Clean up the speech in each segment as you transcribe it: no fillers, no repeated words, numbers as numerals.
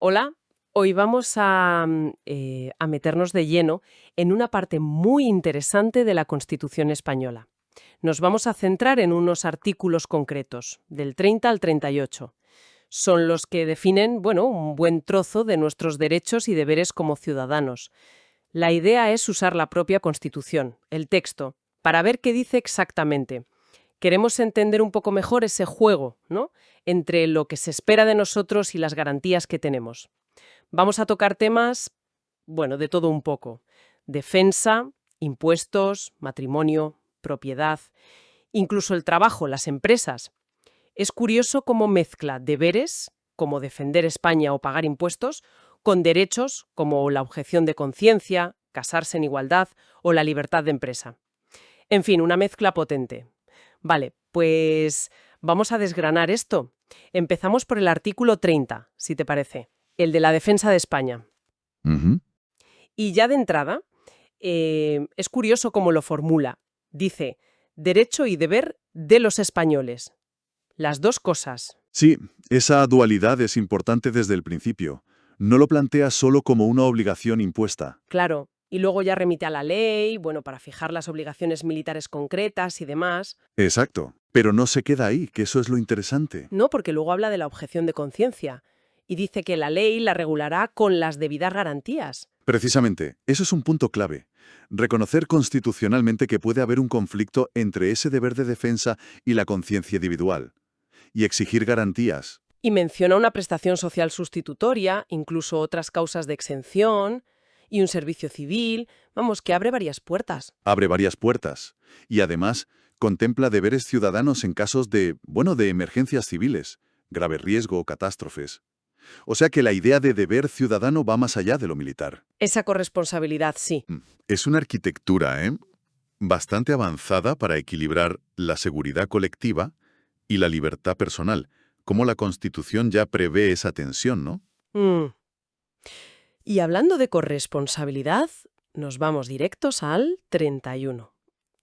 Hola, hoy vamos a meternos de lleno en una parte muy interesante de la Constitución española. Nos vamos a centrar en unos artículos concretos, del 30 al 38. Son los que definen, bueno, un buen trozo de nuestros derechos y deberes como ciudadanos. La idea es usar la propia Constitución, el texto, para ver qué dice exactamente. Queremos entender un poco mejor ese juego, ¿no?, entre lo que se espera de nosotros y las garantías que tenemos. Vamos a tocar temas, bueno, de todo un poco. Defensa, impuestos, matrimonio, propiedad, incluso el trabajo, las empresas. Es curioso cómo mezcla deberes, como defender España o pagar impuestos, con derechos, como la objeción de conciencia, casarse en igualdad o la libertad de empresa. En fin, una mezcla potente. Vale, pues vamos a desgranar esto. Empezamos por el artículo 30, si te parece, el de la defensa de España. Ujú. Y ya de entrada, es curioso cómo lo formula. Dice, derecho y deber de los españoles. Las dos cosas. Sí, esa dualidad es importante desde el principio. No lo plantea solo como una obligación impuesta. Claro. Y luego ya remite a la ley, bueno, para fijar las obligaciones militares concretas y demás. Exacto. Pero no se queda ahí, que eso es lo interesante. No, porque luego habla de la objeción de conciencia. Y dice que la ley la regulará con las debidas garantías. Precisamente, eso es un punto clave. Reconocer constitucionalmente que puede haber un conflicto entre ese deber de defensa y la conciencia individual. Y exigir garantías. Y menciona una prestación social sustitutoria, incluso otras causas de exención y un servicio civil, vamos, que abre varias puertas. Abre varias puertas. Y además, contempla deberes ciudadanos en casos de emergencias civiles, grave riesgo o catástrofes. O sea que la idea de deber ciudadano va más allá de lo militar. Esa corresponsabilidad, sí. Es una arquitectura, bastante avanzada para equilibrar la seguridad colectiva y la libertad personal, como la Constitución ya prevé esa tensión, ¿no? Mm. Y hablando de corresponsabilidad, nos vamos directos al 31,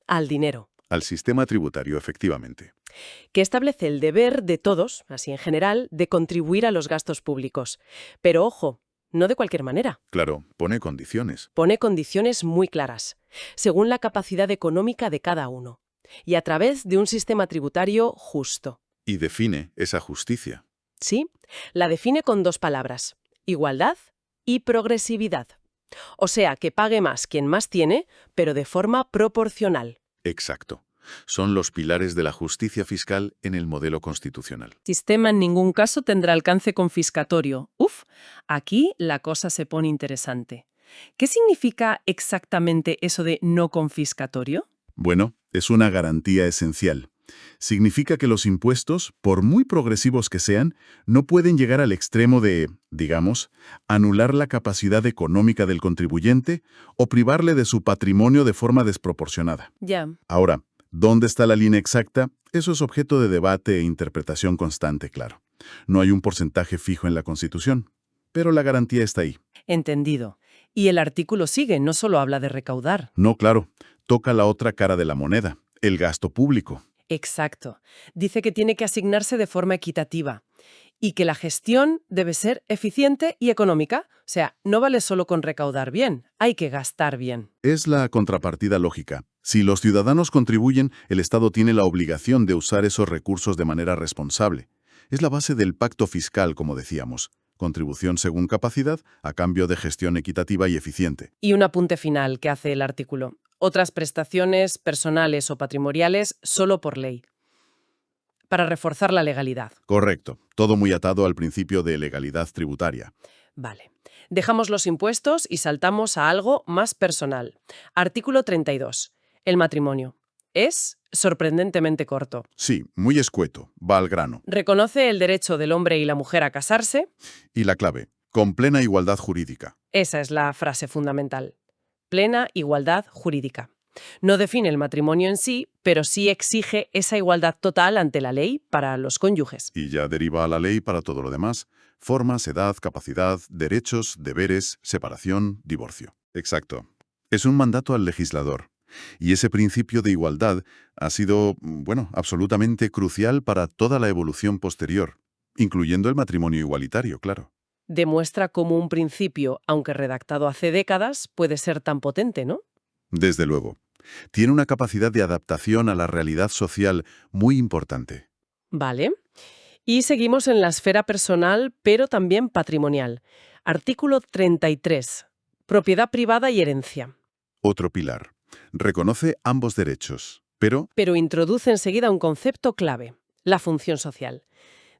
al dinero, Al sistema tributario, efectivamente. que establece el deber de todos, así en general, de contribuir a los gastos públicos. Pero ojo, no de cualquier manera. Claro, pone condiciones. Pone condiciones muy claras, según la capacidad económica de cada uno, y a través de un sistema tributario justo. Y define esa justicia. ¿Sí? La define con dos palabras, igualdad y progresividad. O sea, que pague más quien más tiene, pero de forma proporcional. Exacto. Son los pilares de la justicia fiscal en el modelo constitucional. El sistema en ningún caso tendrá alcance confiscatorio. Uf, aquí la cosa se pone interesante. ¿Qué significa exactamente eso de no confiscatorio? Bueno, es una garantía esencial. Significa que los impuestos, por muy progresivos que sean, no pueden llegar al extremo de, digamos, anular la capacidad económica del contribuyente o privarle de su patrimonio de forma desproporcionada. Ya. Ahora, ¿dónde está la línea exacta? Eso es objeto de debate e interpretación constante, claro. No hay un porcentaje fijo en la Constitución, pero la garantía está ahí. Entendido. Y el artículo sigue, no solo habla de recaudar. No, claro, toca la otra cara de la moneda, el gasto público. Exacto. Dice que tiene que asignarse de forma equitativa y que la gestión debe ser eficiente y económica. O sea, no vale solo con recaudar bien, hay que gastar bien. Es la contrapartida lógica. Si los ciudadanos contribuyen, el Estado tiene la obligación de usar esos recursos de manera responsable. Es la base del pacto fiscal, como decíamos. Contribución según capacidad, a cambio de gestión equitativa y eficiente. Y un apunte final que hace el artículo. Otras prestaciones personales o patrimoniales solo por ley, para reforzar la legalidad. Correcto. Todo muy atado al principio de legalidad tributaria. Vale. Dejamos los impuestos y saltamos a algo más personal. Artículo 32. El matrimonio. Es sorprendentemente corto. Sí, muy escueto. Va al grano. Reconoce el derecho del hombre y la mujer a casarse. Y la clave, con plena igualdad jurídica. Esa es la frase fundamental. Plena igualdad jurídica. No define el matrimonio en sí, pero sí exige esa igualdad total ante la ley para los cónyuges. Y ya deriva a la ley para todo lo demás. Formas, edad, capacidad, derechos, deberes, separación, divorcio. Exacto. Es un mandato al legislador. Y ese principio de igualdad ha sido, absolutamente crucial para toda la evolución posterior, incluyendo el matrimonio igualitario, claro. Demuestra cómo un principio, aunque redactado hace décadas, puede ser tan potente, ¿no? Desde luego. Tiene una capacidad de adaptación a la realidad social muy importante. Vale. Y seguimos en la esfera personal, pero también patrimonial. Artículo 33. Propiedad privada y herencia. Otro pilar. Reconoce ambos derechos, pero Pero introduce enseguida un concepto clave, la función social.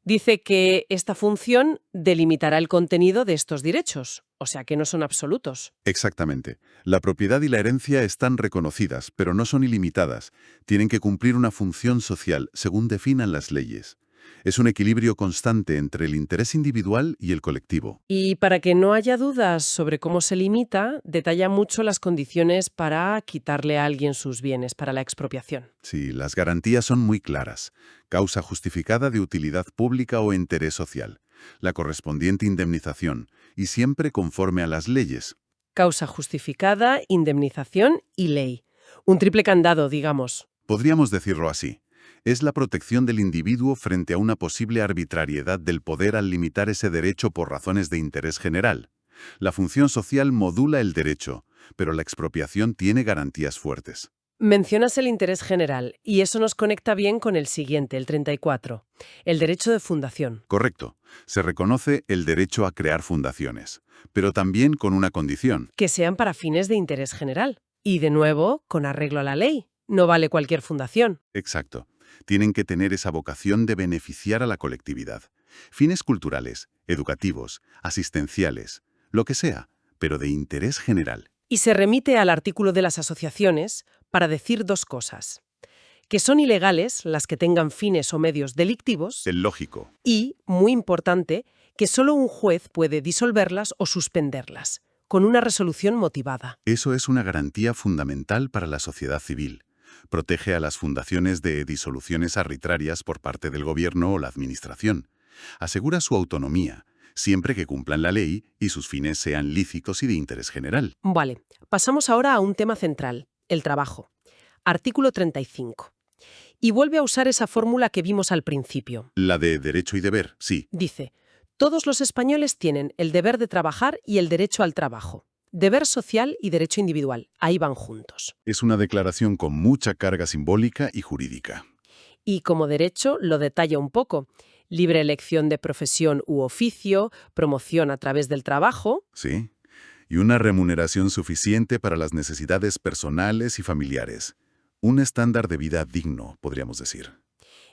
Dice que esta función delimitará el contenido de estos derechos, o sea que no son absolutos. exactamente. La propiedad y la herencia están reconocidas, pero no son ilimitadas. Tienen que cumplir una función social, según definan las leyes. Es un equilibrio constante entre el interés individual y el colectivo. Y para que no haya dudas sobre cómo se limita, detalla mucho las condiciones para quitarle a alguien sus bienes, para la expropiación. Sí, las garantías son muy claras. Causa justificada de utilidad pública o interés social. La correspondiente indemnización, y siempre conforme a las leyes. Causa justificada, indemnización y ley. Un triple candado, digamos. Podríamos decirlo así. Es la protección del individuo frente a una posible arbitrariedad del poder al limitar ese derecho por razones de interés general. La función social modula el derecho, pero la expropiación tiene garantías fuertes. Mencionas el interés general, y eso nos conecta bien con el siguiente, el 34, el derecho de fundación. Correcto. Se reconoce el derecho a crear fundaciones, pero también con una condición. Que sean para fines de interés general. Y de nuevo, con arreglo a la ley. No vale cualquier fundación. Exacto. Tienen que tener esa vocación de beneficiar a la colectividad. Fines culturales, educativos, asistenciales, lo que sea, pero de interés general. Y se remite al artículo de las asociaciones para decir dos cosas. Que son ilegales las que tengan fines o medios delictivos El lógico. y, muy importante, que solo un juez puede disolverlas o suspenderlas, con una resolución motivada. Eso es una garantía fundamental para la sociedad civil. Protege a las fundaciones de disoluciones arbitrarias por parte del gobierno o la administración. Asegura su autonomía, siempre que cumplan la ley y sus fines sean lícitos y de interés general. Vale, pasamos ahora a un tema central, el trabajo. Artículo 35. Y vuelve a usar esa fórmula que vimos al principio. La de derecho y deber, sí. Dice, todos los españoles tienen el deber de trabajar y el derecho al trabajo. Deber social y derecho individual, ahí van juntos. Es una declaración con mucha carga simbólica y jurídica. Y como derecho lo detalla un poco. Libre elección de profesión u oficio, promoción a través del trabajo. Sí. Y una remuneración suficiente para las necesidades personales y familiares. Un estándar de vida digno, podríamos decir.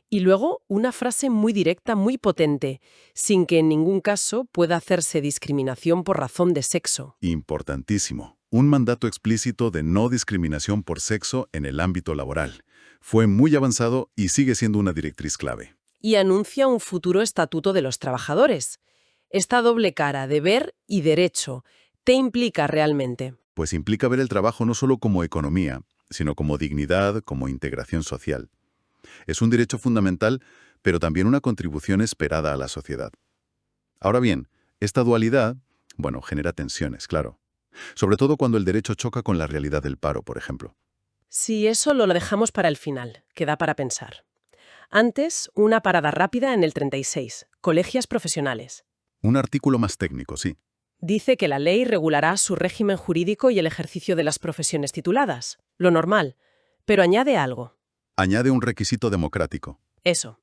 Y luego una frase muy directa, muy potente, sin que en ningún caso pueda hacerse discriminación por razón de sexo. Importantísimo. Un mandato explícito de no discriminación por sexo en el ámbito laboral. Fue muy avanzado y sigue siendo una directriz clave. Y anuncia un futuro estatuto de los trabajadores. Esta doble cara, deber y derecho, ¿te implica realmente? Pues implica ver el trabajo no solo como economía, sino como dignidad, como integración social. Es un derecho fundamental, pero también una contribución esperada a la sociedad. Ahora bien, esta dualidad, genera tensiones, claro. Sobre todo cuando el derecho choca con la realidad del paro, por ejemplo. Sí, eso lo dejamos para el final, que da para pensar. Antes, una parada rápida en el 36, colegias profesionales. Un artículo más técnico, sí. Dice que la ley regulará su régimen jurídico y el ejercicio de las profesiones tituladas, lo normal, pero añade algo. Añade un requisito democrático. Eso,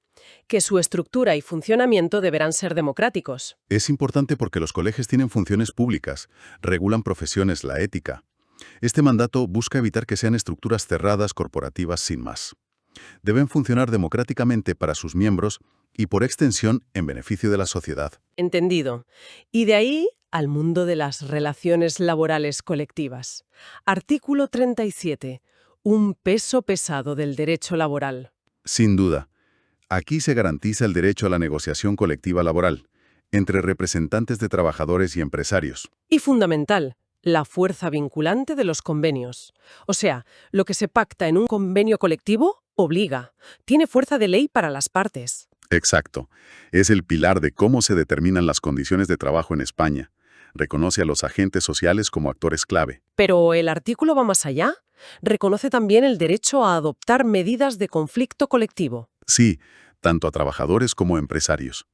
que su estructura y funcionamiento deberán ser democráticos. Es importante porque los colegios tienen funciones públicas, regulan profesiones, la ética. Este mandato busca evitar que sean estructuras cerradas corporativas sin más. Deben funcionar democráticamente para sus miembros y, por extensión, en beneficio de la sociedad. Entendido. Y de ahí al mundo de las relaciones laborales colectivas. Artículo 37. Un peso pesado del derecho laboral. Sin duda. Aquí se garantiza el derecho a la negociación colectiva laboral, entre representantes de trabajadores y empresarios. Y fundamental, la fuerza vinculante de los convenios. O sea, lo que se pacta en un convenio colectivo obliga. Tiene fuerza de ley para las partes. Exacto. Es el pilar de cómo se determinan las condiciones de trabajo en España. Reconoce a los agentes sociales como actores clave. Pero el artículo va más allá. Reconoce también el derecho a adoptar medidas de conflicto colectivo. Sí, tanto a trabajadores como a empresarios.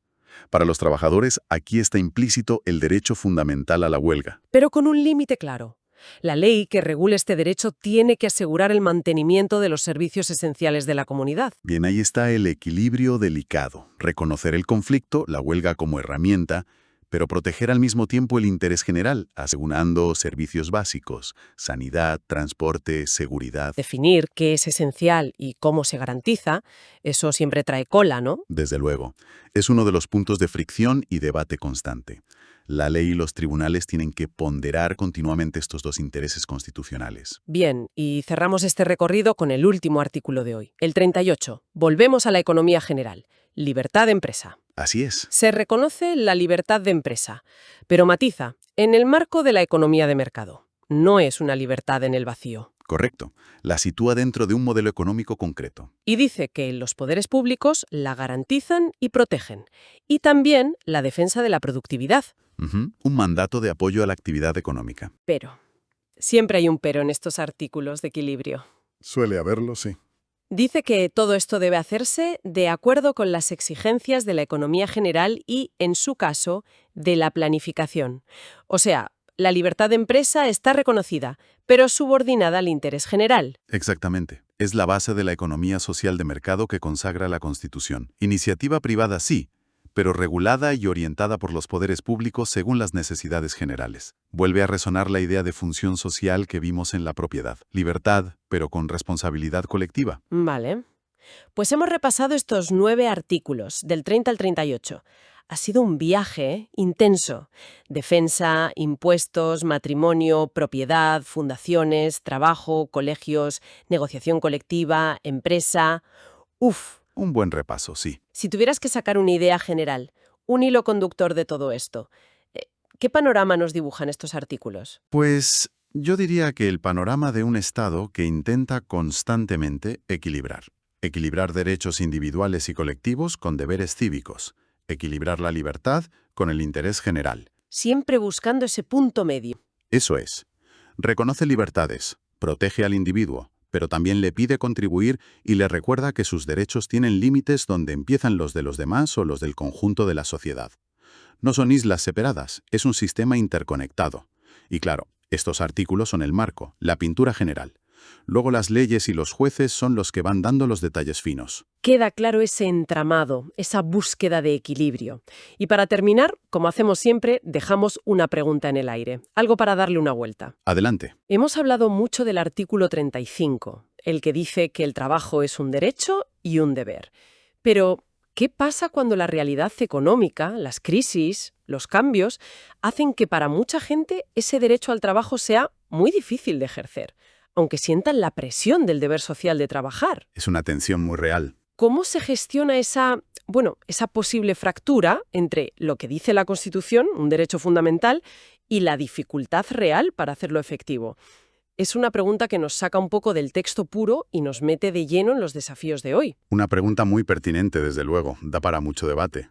Para los trabajadores, aquí está implícito el derecho fundamental a la huelga. Pero con un límite claro. La ley que regule este derecho tiene que asegurar el mantenimiento de los servicios esenciales de la comunidad. Bien, ahí está el equilibrio delicado. Reconocer el conflicto, la huelga como herramienta, pero proteger al mismo tiempo el interés general, asegurando servicios básicos, sanidad, transporte, seguridad. Definir qué es esencial y cómo se garantiza, eso siempre trae cola, ¿no? Desde luego, es uno de los puntos de fricción y debate constante. La ley y los tribunales tienen que ponderar continuamente estos dos intereses constitucionales. Bien, y cerramos este recorrido con el último artículo de hoy, el 38. Volvemos a la economía general. Libertad de empresa. Así es. Se reconoce la libertad de empresa, pero matiza, en el marco de la economía de mercado. No es una libertad en el vacío. Correcto. La sitúa dentro de un modelo económico concreto. Y dice que los poderes públicos la garantizan y protegen. Y también la defensa de la productividad. Un mandato de apoyo a la actividad económica. Pero, siempre hay un pero en estos artículos de equilibrio. Suele haberlo, sí. Dice que todo esto debe hacerse de acuerdo con las exigencias de la economía general y, en su caso, de la planificación. O sea, la libertad de empresa está reconocida, pero subordinada al interés general. Exactamente. Es la base de la economía social de mercado que consagra la Constitución. Iniciativa privada sí, pero regulada y orientada por los poderes públicos según las necesidades generales. Vuelve a resonar la idea de función social que vimos en la propiedad. Libertad, pero con responsabilidad colectiva. Vale. Pues hemos repasado estos 9 artículos, del 30 al 38. Ha sido un viaje intenso. Defensa, impuestos, matrimonio, propiedad, fundaciones, trabajo, colegios, negociación colectiva, empresa. ¡Uf! Un buen repaso, sí. Si tuvieras que sacar una idea general, un hilo conductor de todo esto, ¿qué panorama nos dibujan estos artículos? Pues yo diría que el panorama de un Estado que intenta constantemente equilibrar. Equilibrar derechos individuales y colectivos con deberes cívicos. Equilibrar la libertad con el interés general. Siempre buscando ese punto medio. Eso es. Reconoce libertades, protege al individuo, pero también le pide contribuir y le recuerda que sus derechos tienen límites donde empiezan los de los demás o los del conjunto de la sociedad. No son islas separadas, es un sistema interconectado. Y claro, estos artículos son el marco, la pintura general. Luego las leyes y los jueces son los que van dando los detalles finos. Queda claro ese entramado, esa búsqueda de equilibrio. Y para terminar, como hacemos siempre, dejamos una pregunta en el aire, algo para darle una vuelta. Adelante. Hemos hablado mucho del artículo 35, el que dice que el trabajo es un derecho y un deber. Pero, ¿qué pasa cuando la realidad económica, las crisis, los cambios, hacen que para mucha gente ese derecho al trabajo sea muy difícil de ejercer, aunque sientan la presión del deber social de trabajar? Es una tensión muy real. ¿Cómo se gestiona esa posible fractura entre lo que dice la Constitución, un derecho fundamental, y la dificultad real para hacerlo efectivo? Es una pregunta que nos saca un poco del texto puro y nos mete de lleno en los desafíos de hoy. Una pregunta muy pertinente, desde luego, da para mucho debate.